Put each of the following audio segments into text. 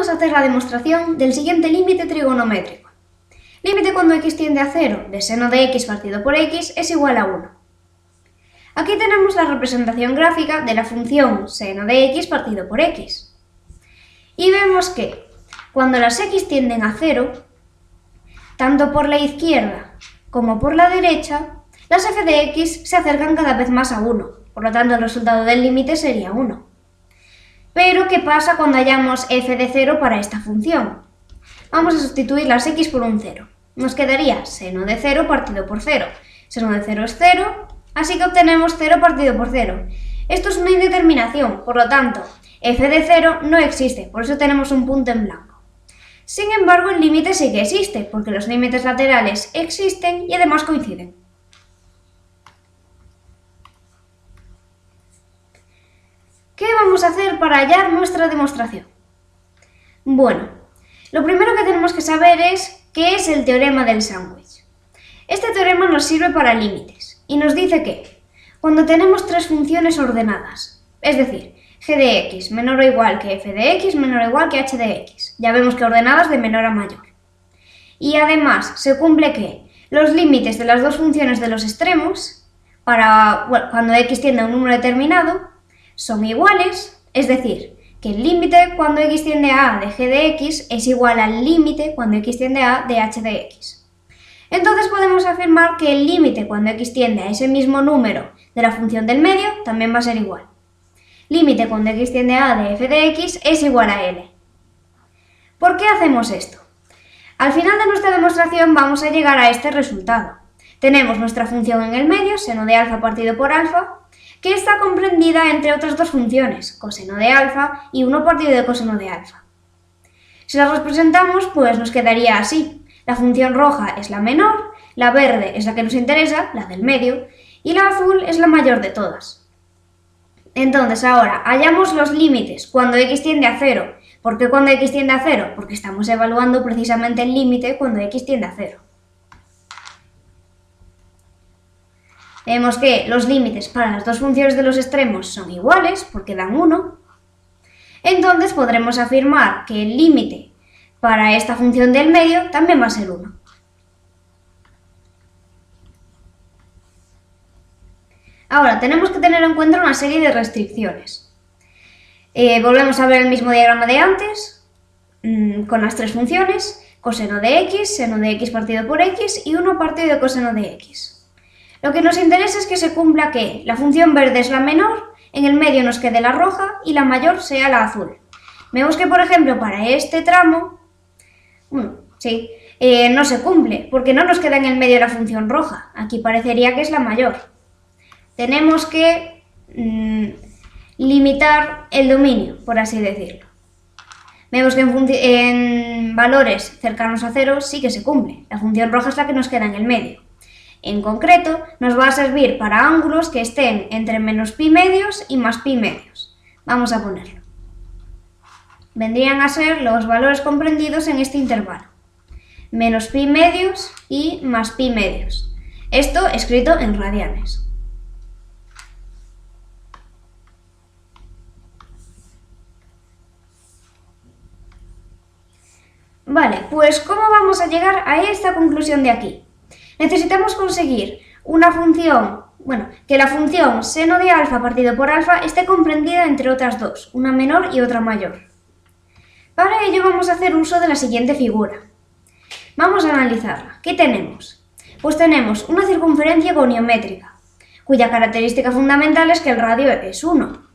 vamos a hacer la demostración del siguiente límite trigonométrico. Límite cuando x tiende a 0 de seno de x partido por x es igual a 1. Aquí tenemos la representación gráfica de la función seno de x partido por x. Y vemos que cuando las x tienden a 0, tanto por la izquierda como por la derecha, las f de x se acercan cada vez más a 1, por lo tanto el resultado del límite sería 1. Pero, ¿qué pasa cuando hallamos f de 0 para esta función? Vamos a sustituir las x por un 0. Nos quedaría seno de 0 partido por 0. Seno de 0 es 0, así que obtenemos 0 partido por 0. Esto es una indeterminación, por lo tanto, f de 0 no existe, por eso tenemos un punto en blanco. Sin embargo, el límite sí que existe, porque los límites laterales existen y además coinciden. ¿Qué vamos a hacer para hallar nuestra demostración? Bueno, lo primero que tenemos que saber es qué es el teorema del sándwich. Este teorema nos sirve para límites y nos dice que cuando tenemos tres funciones ordenadas, es decir, g de x menor o igual que f de x menor o igual que h de x, ya vemos que ordenadas de menor a mayor. Y además se cumple que los límites de las dos funciones de los extremos, cuando x tiende a un número determinado, son iguales, es decir, que el límite cuando x tiende a a de g de x es igual al límite cuando x tiende a de h de x. Entonces podemos afirmar que el límite cuando x tiende a ese mismo número de la función del medio también va a ser igual. Límite cuando x tiende a de f de x es igual a l. ¿Por qué hacemos esto? Al final de nuestra demostración vamos a llegar a este resultado. Tenemos nuestra función en el medio, seno de alfa partido por alfa, que está comprendida entre otras dos funciones, coseno de alfa y 1 partido de coseno de alfa. Si las representamos, pues nos quedaría así. La función roja es la menor, la verde es la que nos interesa, la del medio, y la azul es la mayor de todas. Entonces ahora, hallamos los límites cuando x tiende a 0. ¿Por qué cuando x tiende a 0? Porque estamos evaluando precisamente el límite cuando x tiende a 0. Vemos que los límites para las dos funciones de los extremos son iguales, porque dan 1. Entonces podremos afirmar que el límite para esta función del medio también va a ser 1. Ahora, tenemos que tener en cuenta una serie de restricciones. Volvemos a ver el mismo diagrama de antes, con las tres funciones, coseno de x, seno de x partido por x y 1 partido de coseno de x. Lo que nos interesa es que se cumpla que la función verde es la menor, en el medio nos quede la roja y la mayor sea la azul. Vemos que, por ejemplo, para este tramo, no se cumple, porque no nos queda en el medio la función roja. Aquí parecería que es la mayor. Tenemos que limitar el dominio, por así decirlo. Vemos que en valores cercanos a 0 sí que se cumple. La función roja es la que nos queda en el medio. En concreto, nos va a servir para ángulos que estén entre menos pi medios y más pi medios. Vamos a ponerlo. Vendrían a ser los valores comprendidos en este intervalo. Menos pi medios y más pi medios. Esto escrito en radianes. Vale, pues ¿cómo vamos a llegar a esta conclusión de aquí? Necesitamos conseguir una función, que la función seno de alfa partido por alfa esté comprendida entre otras dos, una menor y otra mayor. Para ello vamos a hacer uso de la siguiente figura. Vamos a analizarla. ¿Qué tenemos? Pues tenemos una circunferencia goniométrica, cuya característica fundamental es que el radio es 1.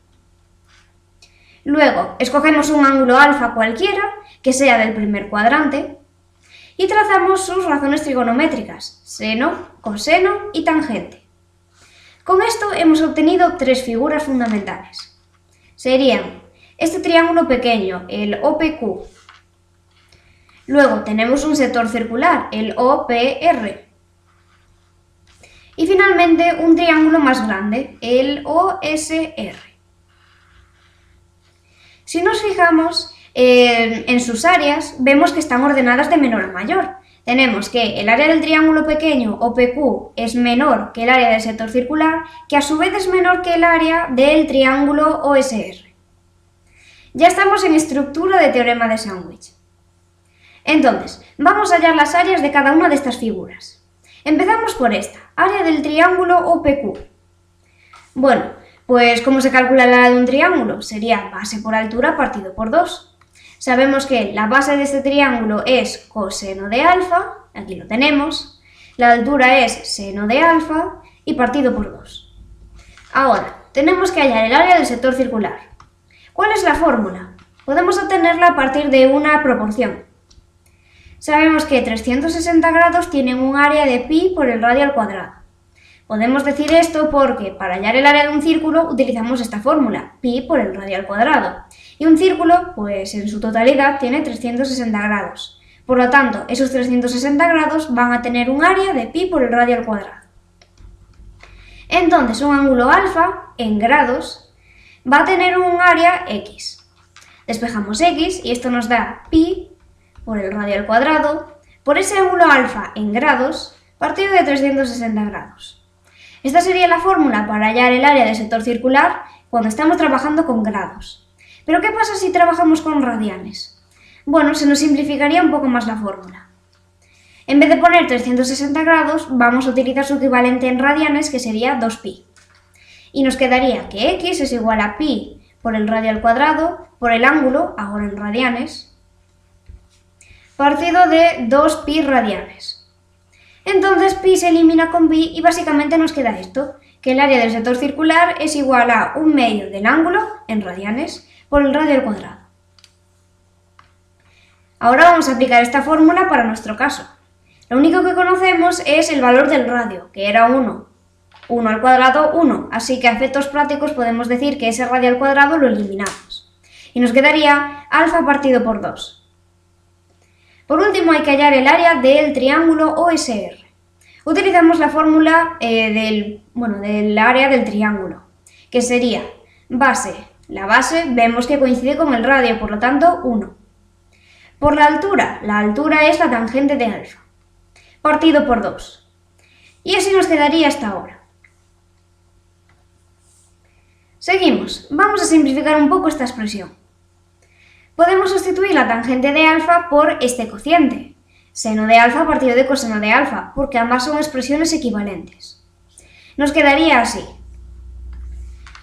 Luego, escogemos un ángulo alfa cualquiera, que sea del primer cuadrante, y trazamos sus razones trigonométricas, seno, coseno y tangente. Con esto hemos obtenido tres figuras fundamentales. Serían este triángulo pequeño, el OPQ. Luego tenemos un sector circular, el OPR. Y finalmente un triángulo más grande, el OSR. Si nos fijamos en sus áreas, vemos que están ordenadas de menor a mayor. Tenemos que el área del triángulo pequeño, OPQ, es menor que el área del sector circular, que a su vez es menor que el área del triángulo OSR. Ya estamos en estructura de teorema de sándwich. Entonces, vamos a hallar las áreas de cada una de estas figuras. Empezamos por esta, área del triángulo OPQ. Bueno, pues ¿cómo se calcula el área de un triángulo? Sería base por altura partido por 2. Sabemos que la base de este triángulo es coseno de alfa, aquí lo tenemos, la altura es seno de alfa y partido por 2. Ahora, tenemos que hallar el área del sector circular. ¿Cuál es la fórmula? Podemos obtenerla a partir de una proporción. Sabemos que 360 grados tienen un área de pi por el radio al cuadrado. Podemos decir esto porque para hallar el área de un círculo utilizamos esta fórmula, pi por el radio al cuadrado. Y un círculo, pues en su totalidad, tiene 360 grados. Por lo tanto, esos 360 grados van a tener un área de pi por el radio al cuadrado. Entonces, un ángulo alfa, en grados, va a tener un área x. Despejamos x y esto nos da pi por el radio al cuadrado por ese ángulo alfa en grados partido de 360 grados. Esta sería la fórmula para hallar el área del sector circular cuando estamos trabajando con grados. ¿Pero qué pasa si trabajamos con radianes? Bueno, se nos simplificaría un poco más la fórmula. En vez de poner 360 grados, vamos a utilizar su equivalente en radianes, que sería 2pi. Y nos quedaría que x es igual a pi por el radio al cuadrado por el ángulo, ahora en radianes, partido de 2pi radianes. Entonces pi se elimina con pi y básicamente nos queda esto, que el área del sector circular es igual a 1/2 del ángulo, en radianes, por el radio al cuadrado. Ahora vamos a aplicar esta fórmula para nuestro caso. Lo único que conocemos es el valor del radio, que era 1. 1 al cuadrado, 1, así que a efectos prácticos podemos decir que ese radio al cuadrado lo eliminamos. Y nos quedaría alfa partido por 2. Por último hay que hallar el área del triángulo OSR. Utilizamos la fórmula del área del triángulo, que sería base. La base vemos que coincide con el radio, por lo tanto 1. Por la altura es la tangente de alfa, partido por 2. Y así nos quedaría hasta ahora. Seguimos, vamos a simplificar un poco esta expresión. Podemos sustituir la tangente de alfa por este cociente, seno de alfa partido de coseno de alfa, porque ambas son expresiones equivalentes. Nos quedaría así.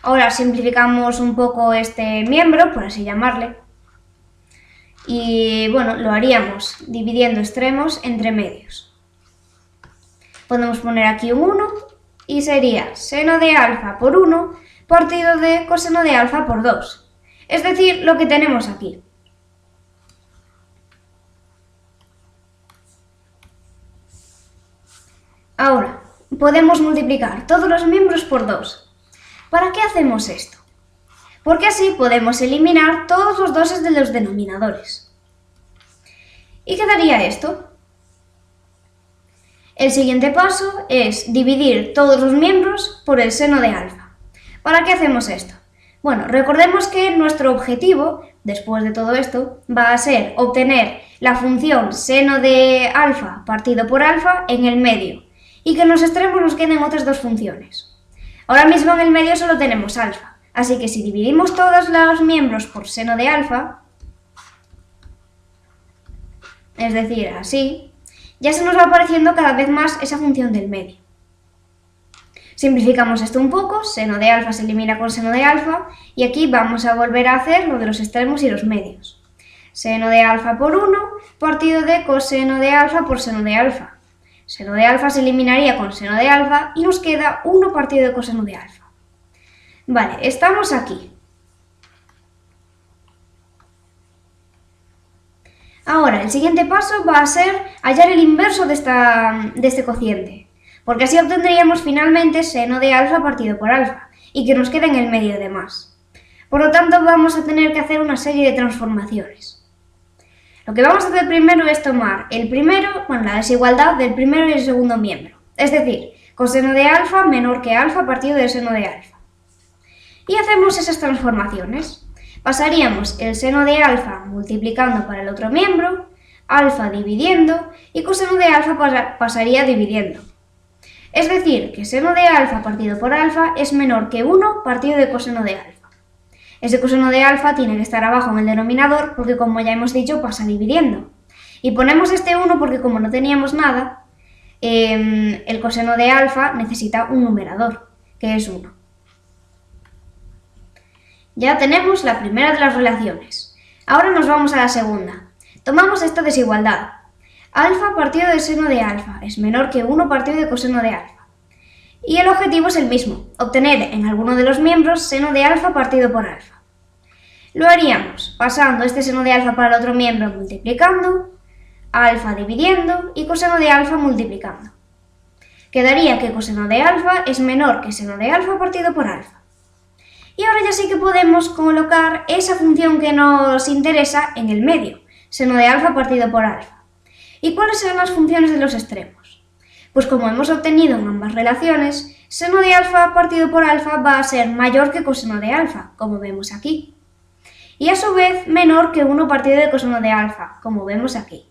Ahora simplificamos un poco este miembro, por así llamarle, y bueno, lo haríamos dividiendo extremos entre medios. Podemos poner aquí un 1 y sería seno de alfa por 1 partido de coseno de alfa por 2. Es decir, lo que tenemos aquí. Ahora, podemos multiplicar todos los miembros por 2. ¿Para qué hacemos esto? Porque así podemos eliminar todos los doses de los denominadores. ¿Y quedaría esto? El siguiente paso es dividir todos los miembros por el seno de alfa. ¿Para qué hacemos esto? Bueno, recordemos que nuestro objetivo, después de todo esto, va a ser obtener la función seno de alfa partido por alfa en el medio y que en los extremos nos queden otras dos funciones. Ahora mismo en el medio solo tenemos alfa, así que si dividimos todos los miembros por seno de alfa, es decir, así, ya se nos va apareciendo cada vez más esa función del medio. Simplificamos esto un poco, seno de alfa se elimina con seno de alfa y aquí vamos a volver a hacer lo de los extremos y los medios. Seno de alfa por 1 partido de coseno de alfa por seno de alfa. Seno de alfa se eliminaría con seno de alfa y nos queda 1 partido de coseno de alfa. Vale, estamos aquí. Ahora, el siguiente paso va a ser hallar el inverso de este cociente, porque así obtendríamos finalmente seno de alfa partido por alfa, y que nos queda en el medio de más. Por lo tanto, vamos a tener que hacer una serie de transformaciones. Lo que vamos a hacer primero es tomar la desigualdad del primero y el segundo miembro, es decir, coseno de alfa menor que alfa partido de seno de alfa. Y hacemos esas transformaciones. Pasaríamos el seno de alfa multiplicando para el otro miembro, alfa dividiendo y coseno de alfa pasaría dividiendo. Es decir, que seno de alfa partido por alfa es menor que 1 partido de coseno de alfa. Ese coseno de alfa tiene que estar abajo en el denominador porque, como ya hemos dicho, pasa dividiendo. Y ponemos este 1 porque, como no teníamos nada, el coseno de alfa necesita un numerador, que es 1. Ya tenemos la primera de las relaciones. Ahora nos vamos a la segunda. Tomamos esta desigualdad. Alfa partido de seno de alfa es menor que 1 partido de coseno de alfa. Y el objetivo es el mismo, obtener en alguno de los miembros seno de alfa partido por alfa. Lo haríamos pasando este seno de alfa para el otro miembro multiplicando, alfa dividiendo y coseno de alfa multiplicando. Quedaría que coseno de alfa es menor que seno de alfa partido por alfa. Y ahora ya sí que podemos colocar esa función que nos interesa en el medio, seno de alfa partido por alfa. ¿Y cuáles serán las funciones de los extremos? Pues como hemos obtenido en ambas relaciones, seno de alfa partido por alfa va a ser mayor que coseno de alfa, como vemos aquí. Y a su vez menor que 1 partido de coseno de alfa, como vemos aquí.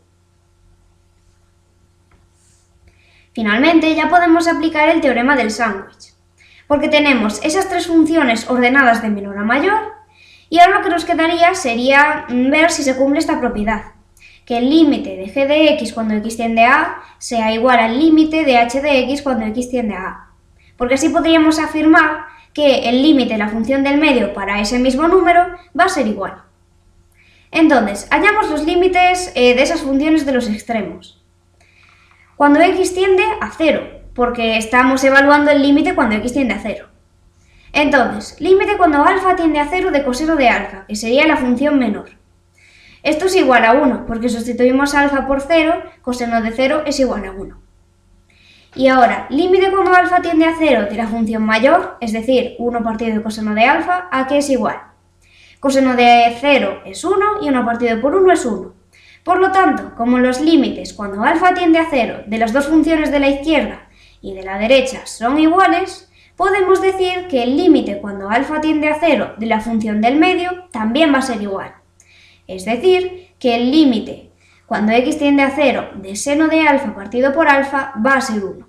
Finalmente ya podemos aplicar el teorema del sándwich, porque tenemos esas tres funciones ordenadas de menor a mayor, y ahora lo que nos quedaría sería ver si se cumple esta propiedad, que el límite de g de x cuando x tiende a a sea igual al límite de h de x cuando x tiende a a. Porque así podríamos afirmar que el límite de la función del medio para ese mismo número va a ser igual. Entonces, hallamos los límites de esas funciones de los extremos. Cuando x tiende a 0, porque estamos evaluando el límite cuando x tiende a 0. Entonces, límite cuando alfa tiende a 0 de coseno de alfa, que sería la función menor. Esto es igual a 1, porque sustituimos alfa por 0, coseno de 0 es igual a 1. Y ahora, límite cuando alfa tiende a 0 de la función mayor, es decir, 1 partido de coseno de alfa, ¿a qué es igual? Coseno de 0 es 1 y 1 partido por 1 es 1. Por lo tanto, como los límites cuando alfa tiende a 0 de las dos funciones de la izquierda y de la derecha son iguales, podemos decir que el límite cuando alfa tiende a 0 de la función del medio también va a ser igual. Es decir, que el límite cuando x tiende a 0 de seno de alfa partido por alfa va a ser 1.